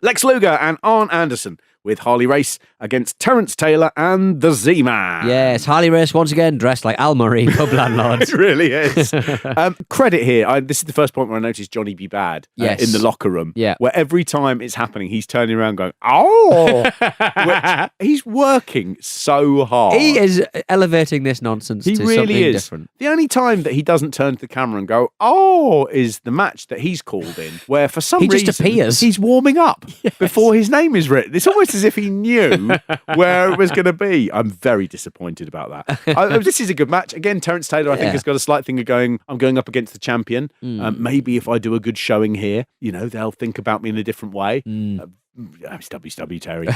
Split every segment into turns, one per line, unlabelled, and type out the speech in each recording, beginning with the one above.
Lex Luger and Arn Anderson with Harley Race against Terence Taylor and the Z-Man.
Yes, Harley Race once again dressed like Al Murray, pub landlord.
It really is. Credit here. This is the first point where I noticed Johnny B. Bad in the locker room.
Yeah.
Where every time it's happening, he's turning around going, oh! He's working so hard.
He is elevating this nonsense to
really
something
is.
different.
The only time that he doesn't turn to the camera and go, oh, is the match that he's called in, where for some reason
just appears.
He's warming up before his name is written. It's almost as if he knew where it was going to be. I'm very disappointed about that. This is a good match. Again, Terence Taylor, I think, has got a slight thing of going, I'm going up against the champion. Maybe if I do a good showing here, they'll think about me in a different way. I'm stubby, Terry.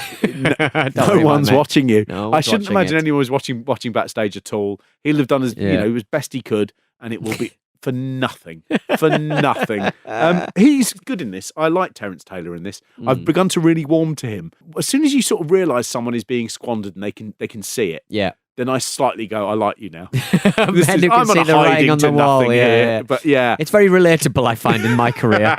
No one's watching you. I shouldn't imagine anyone was watching backstage at all. He'll have done as best he could, and it will be for nothing. He's good in this. I like Terence Taylor in this. I've begun to really warm to him. As soon as you sort of realise someone is being squandered and they can see it. Yeah. Then I slightly go, I like you now.
I'm can see the writing on the wall. Yeah.
But yeah.
It's very relatable, I find, in my career.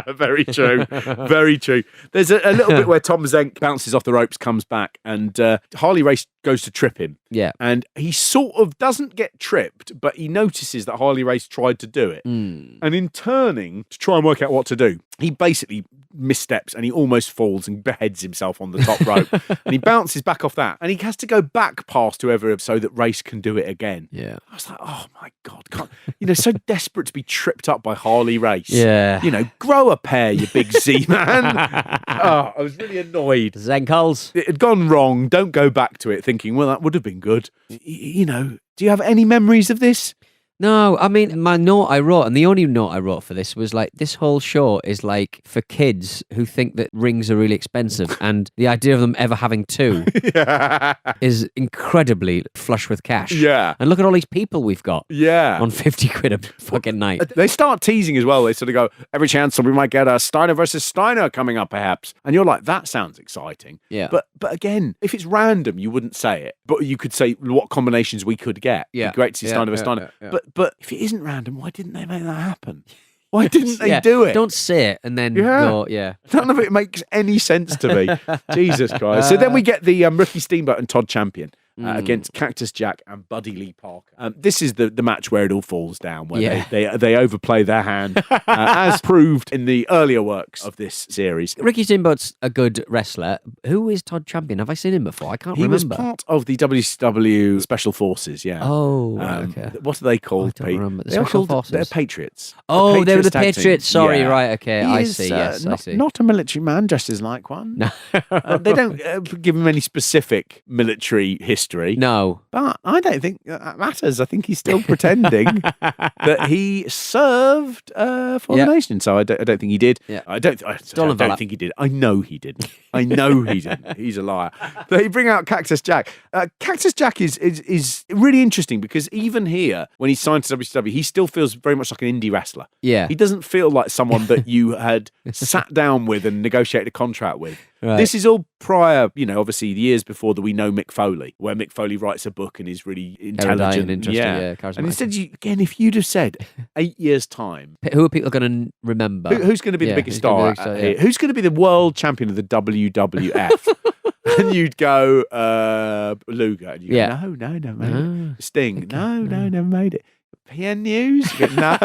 Very true. Very true. There's a little bit where Tom Zenk bounces off the ropes, comes back, and Harley Race goes to trip him. Yeah. And he sort of doesn't get tripped, but he notices that Harley Race tried to do it. And in turning to try and work out what to do, he basically missteps and he almost falls and beheads himself on the top rope. And he bounces back off that. And he has to go back past whoever so that Race can do it again. Yeah. I was like, oh my God. So desperate to be tripped up by Harley Race. Yeah. Grow a pair, you big Z-man. I was really annoyed.
Zenkles.
It had gone wrong. Don't go back to it thinking, well, that would have been good. Do you have any memories of this?
No, I mean, my note I wrote, and the only note I wrote for this was like, this whole show is like for kids who think that rings are really expensive, and the idea of them ever having two is incredibly flush with cash. Yeah. And look at all these people we've got. Yeah. On 50 quid a fucking night.
They start teasing as well. They sort of go, every chance we might get a Steiner versus Steiner coming up perhaps. And you're like, that sounds exciting. Yeah. But again, if it's random, you wouldn't say it. But you could say what combinations we could get. Yeah. It'd be great to see Steiner versus Steiner. Yeah. But if it isn't random, why didn't they make that happen? Why didn't they do it?
Don't say it and then go,
None of it makes any sense to me. Jesus Christ. So then we get the Ricky Steamboat and Todd Champion against Cactus Jack and Buddy Lee Parker. This is the match where it all falls down, where they overplay their hand, as proved in the earlier works of this series.
Ricky Steamboat's a good wrestler. Who is Todd Champion? Have I seen him before? I can't remember.
He was part of the WCW Special Forces,
Oh, okay.
What are they called,
I don't remember.
They're
Special
called
Forces?
They're Patriots.
Oh, they were the Patriots. Sorry, right, okay. I see, yes, I see.
Not a military man, dresses like one. No. They don't give him any specific military history.
No.
But I don't think that matters. I think he's still pretending that he served for the nation. So I don't think he did. Yeah. I don't think he did. I know he didn't. I know he didn't. He's a liar. They bring out Cactus Jack. Cactus Jack is really interesting because even here, when he signed to WCW, he still feels very much like an indie wrestler. Yeah. He doesn't feel like someone that you had sat down with and negotiated a contract with. Right. This is all prior, obviously the years before that we know Mick Foley, where Mick Foley writes a book and is really intelligent.
And interesting, charismatic.
And instead, if you'd have said 8 years' time,
who are people going to remember?
Who's going to be the biggest star here? Who's going to be the world champion of the WWF? And you'd go, Luger. And you'd go, no, never made it. Sting, no, never made it. PN News? No,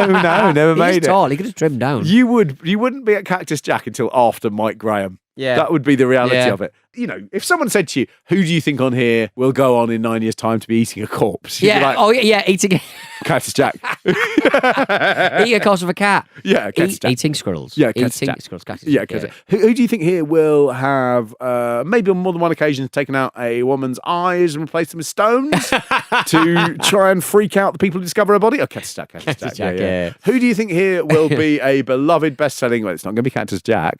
never made it.
He's tall, he could have trimmed down.
You wouldn't be at Cactus Jack until after Mike Graham. Yeah. That would be the reality of it. If someone said to you, who do you think on here will go on in 9 years' time to be eating a corpse? You'd be like,
eating
Cactus Jack.
Eating a corpse of a cat.
Yeah, Cactus Jack.
Eating squirrels.
Yeah,
Cactus squirrels. Cactus
Jack. Who do you think here will have, maybe on more than one occasion, taken out a woman's eyes and replaced them with stones to try and freak out the people who discover her body? Oh, Cactus Jack. Cactus Jack. Yeah. Who do you think here will be a beloved best-selling, well, it's not going to be Cactus Jack.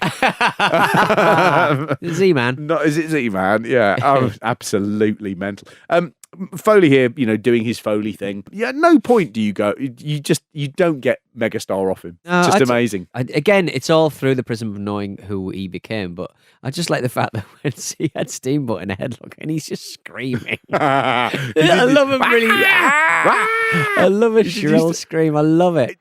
Z-Man.
No, is it Z-Man? Yeah. Oh, absolutely mental. Foley here, doing his Foley thing. Yeah, at no point do you go, you don't get megastar off him. It's just amazing.
Again, it's all through the prism of knowing who he became, but I just like the fact that when he had Steamboat in a headlock and he's just screaming. I love him really. I love a shrill scream. I love it.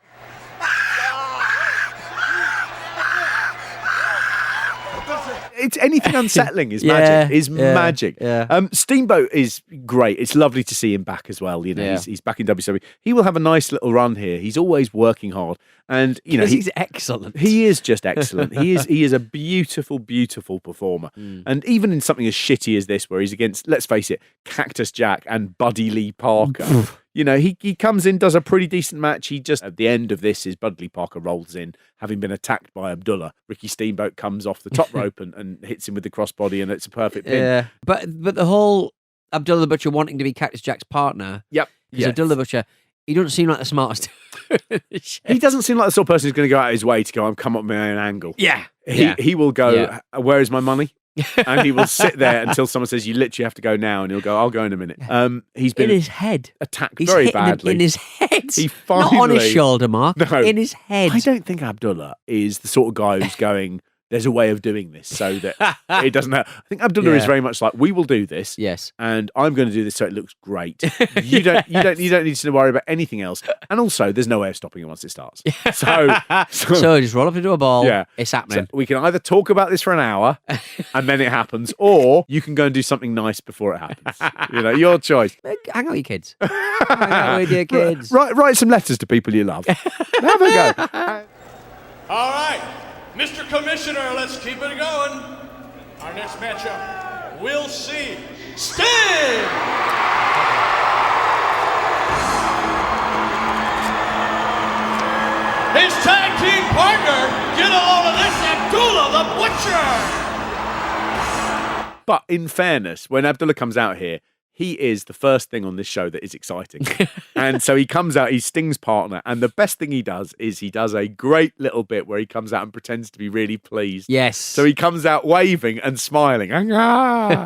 it's anything unsettling is magic. Magic.
Yeah.
Steamboat is great. It's lovely to see him back as well. He's back in WCW. He will have a nice little run here. He's always working hard, and
he's excellent.
He is just excellent. He is a beautiful, beautiful performer. And even in something as shitty as this, where he's against, let's face it, Cactus Jack and Buddy Lee Parker. He comes in, does a pretty decent match. He just, at the end of this, Buddy Lee Parker rolls in, having been attacked by Abdullah. Ricky Steamboat comes off the top rope and hits him with the crossbody, and it's a perfect pin.
Yeah, but the whole Abdullah the Butcher wanting to be Cactus Jack's partner.
Yep.
Because Abdullah the Butcher, he doesn't seem like the smartest.
He doesn't seem like the sort of person who's going to go out of his way to go and come up with my own angle.
Yeah.
He will go, where is my money? And he will sit there until someone says, you literally have to go now, and he'll go, I'll go in a minute. He's been
in his head.
Attacked
He's
very
hitting
badly.
Him in his head.
He finally,
not on his shoulder, Mark.
No,
in his head.
I don't think Abdullah is the sort of guy who's going, there's a way of doing this so that it doesn't hurt. I think Abdullah is very much like, we will do this.
Yes.
And I'm going to do this so it looks great. You don't need to worry about anything else. And also, there's no way of stopping it once it starts. So
just roll up into a ball. Yeah. It's happening.
So we can either talk about this for an hour and then it happens, or you can go and do something nice before it happens. Your choice.
Hang out with your kids. Hang out with your kids.
Write some letters to people you love. Have a go.
All right. Mr. Commissioner, let's keep it going. Our next matchup, we'll see Sting! His tag team partner, get a load of this, Abdullah the Butcher!
But in fairness, when Abdullah comes out here, he is the first thing on this show that is exciting. And so he comes out, he's Sting's partner, and the best thing he does is he does a great little bit where he comes out and pretends to be really pleased.
Yes.
So he comes out waving and smiling. Hello.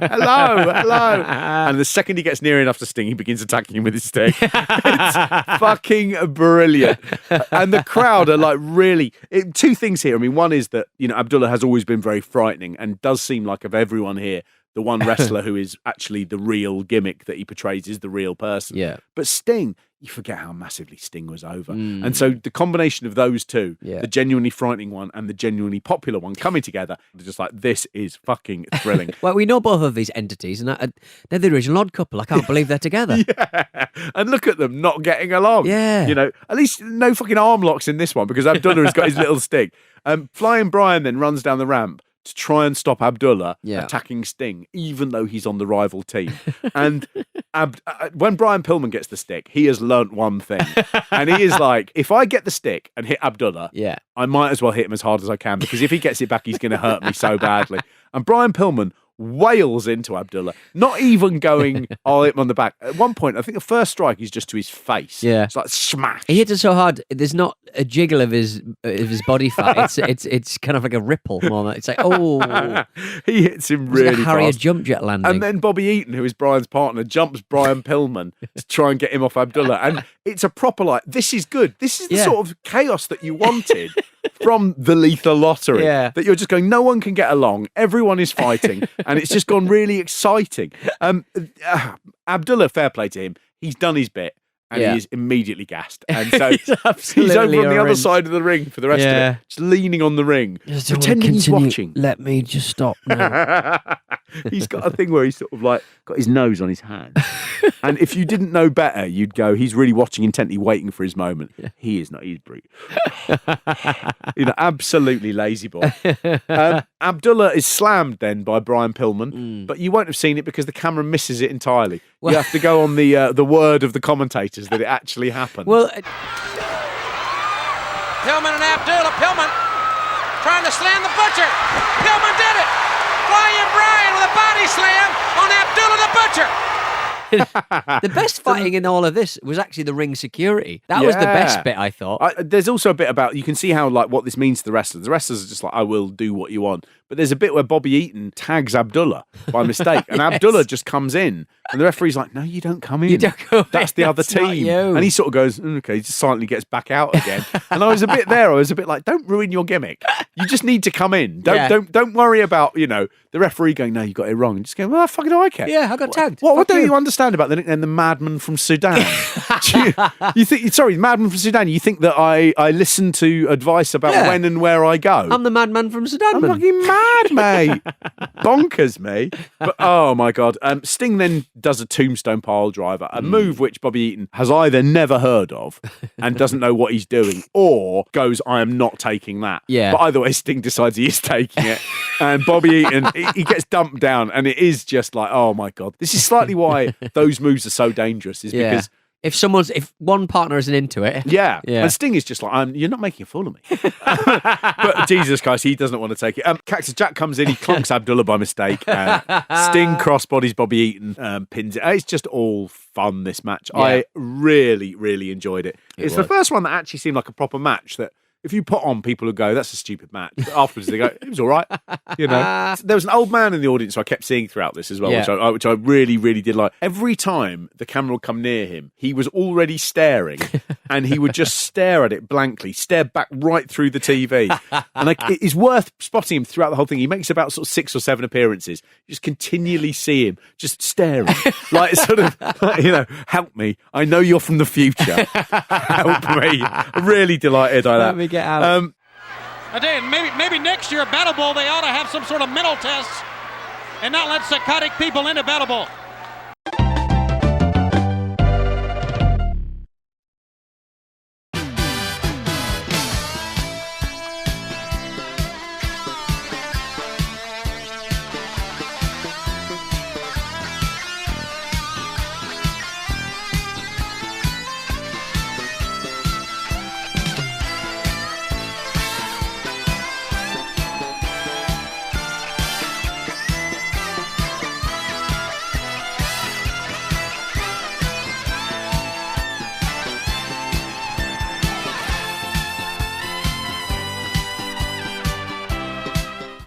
And the second he gets near enough to Sting, he begins attacking him with his stick. It's fucking brilliant. And the crowd are like really... two things here. I mean, one is that, Abdullah has always been very frightening and does seem like of everyone here, the one wrestler who is actually the real gimmick that he portrays is the real person.
Yeah.
But Sting, you forget how massively Sting was over. And so the combination of those two, the genuinely frightening one and the genuinely popular one coming together, they're just like, this is fucking thrilling.
Well, we know both of these entities, and they're the original odd couple. I can't believe they're together.
Yeah. And look at them not getting along.
Yeah.
At least no fucking arm locks in this one because Abdullah has got his little stick. Flying Brian then runs down the ramp to try and stop Abdullah attacking Sting, even though he's on the rival team. And when Brian Pillman gets the stick, he has learnt one thing. And he is like, if I get the stick and hit Abdullah, I might as well hit him as hard as I can, because if he gets it back, he's going to hurt me so badly. And Brian Pillman wails into Abdullah, not even going, I'll hit him on the back. At one point, I think the first strike is just to his face.
Yeah.
It's like smash.
He hits it so hard, there's not a jiggle of his body fat. It's kind of like a ripple moment. It's like, oh.
He hits him really
like a Harrier
fast.
jump jet landing.
And then Bobby Eaton, who is Brian's partner, jumps Brian Pillman to try and get him off Abdullah. And it's a proper, this is good. This is the sort of chaos that you wanted from the Lethal Lottery.
Yeah.
That you're just going, no one can get along. Everyone is fighting. And it's just gone really exciting. Abdullah, fair play to him. He's done his bit. And he is immediately gassed. And so he's over on the other side of the ring for the rest of it, just leaning on the ring, pretending he's watching.
Let me just stop now.
He's got a thing where he's sort of got his nose on his hand. And if you didn't know better, you'd go, he's really watching intently, waiting for his moment. Yeah. He is not. He's brute. Absolutely lazy boy. Abdullah is slammed then by Brian Pillman, but you won't have seen it because the camera misses it entirely. You have to go on the word of the commentators that it actually happened.
Well,
Pillman and Abdullah. Pillman trying to slam the Butcher. Pillman did it. Flying Brian with a body slam on Abdullah the Butcher.
The best fighting in all of this was actually the ring security. That was the best bit, I thought.
There's also a bit about, you can see how what this means to the wrestlers. The wrestlers are just like, I will do what you want. But there's a bit where Bobby Eaton tags Abdullah by mistake, and Abdullah just comes in, and the referee's like, no, you don't come in.
You don't go
That's the other team. And he sort of goes, okay, he just silently gets back out again. And I was a bit like, don't ruin your gimmick. You just need to come in. Don't worry about, the referee going, no, you got it wrong. And just go, well, fucking do I care?
Yeah, I got tagged.
What don't you understand about the nickname, the Madman from Sudan? you think, sorry, Madman from Sudan, you think that I listen to advice about when and where I go?
I'm the madman from Sudan.
I'm fucking mad. mad, mate. Bonkers, me. But, oh, my God. Sting then does a tombstone pile driver, a move which Bobby Eaton has either never heard of and doesn't know what he's doing, or goes, I am not taking that.
Yeah.
But either way, Sting decides he is taking it. And Bobby Eaton, he gets dumped down, and it is just like, oh, my God. This is slightly why those moves are so dangerous, is because...
If one partner isn't into it.
Yeah. And Sting is just like, you're not making a fool of me. But Jesus Christ, he doesn't want to take it. Cactus Jack comes in, he clonks Abdullah by mistake. Sting crossbodies Bobby Eaton, pins it. It's just all fun, this match. Yeah. I really, really enjoyed it. It's the first one that actually seemed like a proper match that if you put on, people would go, that's a stupid match. But afterwards, they go, it was all right. You know, there was an old man in the audience who I kept seeing throughout this as well, which I really, really did like. Every time the camera would come near him, he was already staring, and he would just stare at it blankly, stare back right through the TV. And it is worth spotting him throughout the whole thing. He makes about sort of 6 or 7 appearances. You just continually see him just staring, like sort of, you know, help me. I know you're from the future. Help me. Really delighted by that.
Get out.
I tell you, maybe next year at Battle Bowl they ought to have some sort of mental tests and not let psychotic people into Battle Bowl.